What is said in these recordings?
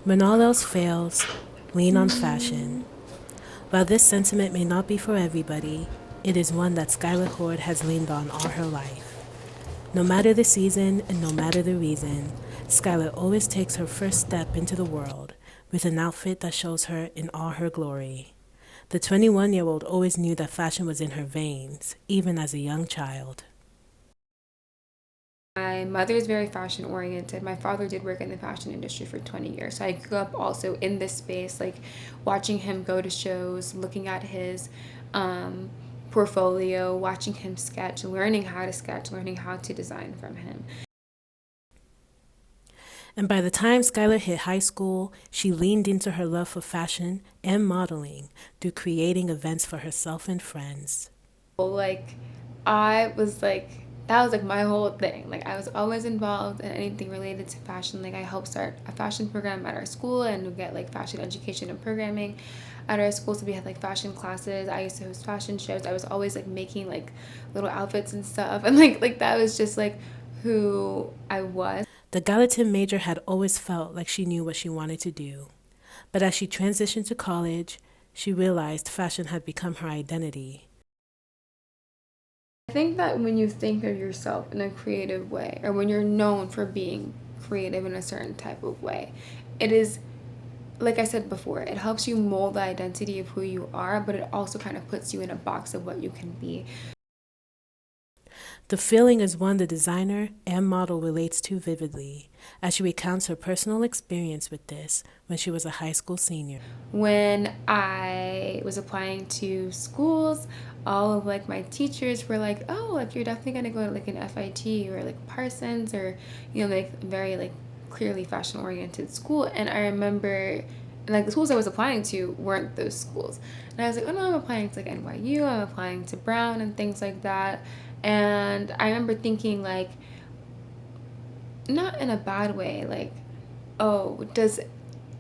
When all else fails, lean on fashion. While this sentiment may not be for everybody, it is one that Skylar Horde has leaned on all her life. No matter the season and no matter the reason, Skylar always takes her first step into the world with an outfit that shows her in all her glory. The 21-year-old always knew that fashion was in her veins, even as a young child. My mother is very fashion oriented. My father did work in the fashion industry for 20 years. So I grew up also in this space, like watching him go to shows, looking at his um, portfolio, watching him sketch, learning how to design from him. And by the time Skylar hit high school, she leaned into her love for fashion and modeling through creating events for herself and friends. Like, I was like, that was like my whole thing. Like, I was always involved in anything related to fashion. Like, I helped start a fashion program at our school and we get like fashion education and programming at our school. So we had like fashion classes. I used to host fashion shows. I was always like making like little outfits and stuff. And like that was just like who I was. The Gallatin major had always felt like she knew what she wanted to do. But as she transitioned to college, she realized fashion had become her identity. I think that when you think of yourself in a creative way, or when you're known for being creative in a certain type of way, it is, like I said before, it helps you mold the identity of who you are, but it also kind of puts you in a box of what you can be. The feeling is one the designer and model relates to vividly as she recounts her personal experience with this when she was a high school senior. When I was applying to schools, all of like my teachers were like, "Oh, like you're definitely gonna go to like an FIT or like Parsons or like very like clearly fashion oriented school." And I remember like the schools I was applying to weren't those schools. And I was like, "Oh no, I'm applying to like NYU, I'm applying to Brown and things like that." And I remember thinking like not in a bad way, like, "Oh, does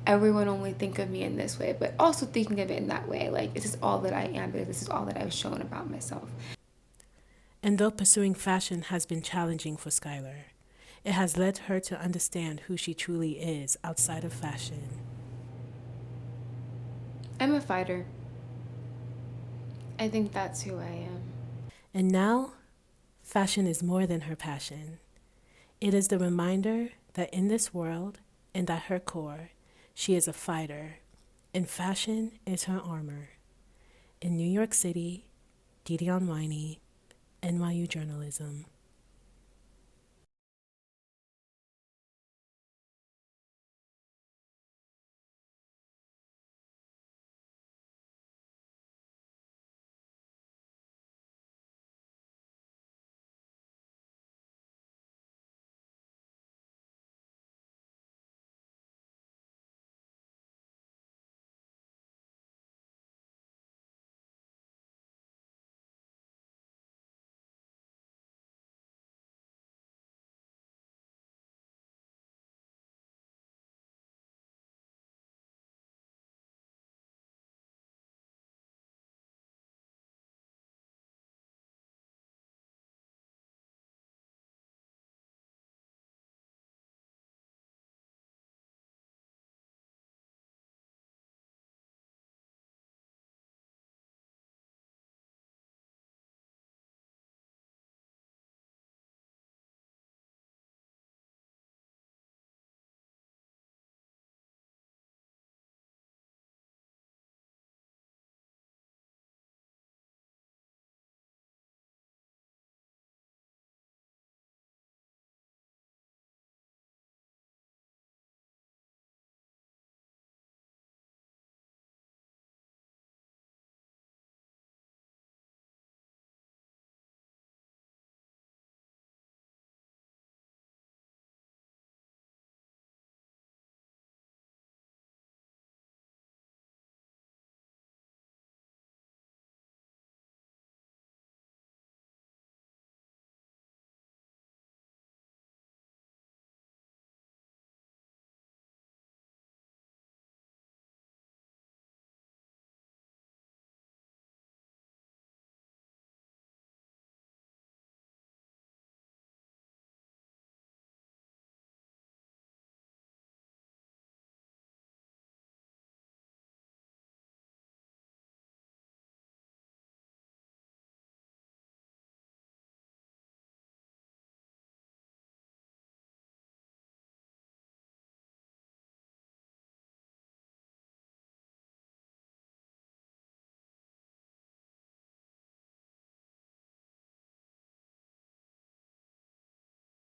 everyone only think of me in this way," but also thinking of it in that way, like this is all that I am because this is all that I've shown about myself. And though pursuing fashion has been challenging for Skylar, it has led her to understand who she truly is outside of fashion. I'm a fighter. I think that's who I am. And now, fashion is more than her passion. It is the reminder that in this world and at her core, she is a fighter, and fashion is her armor. In New York City, Didi NYU journalism.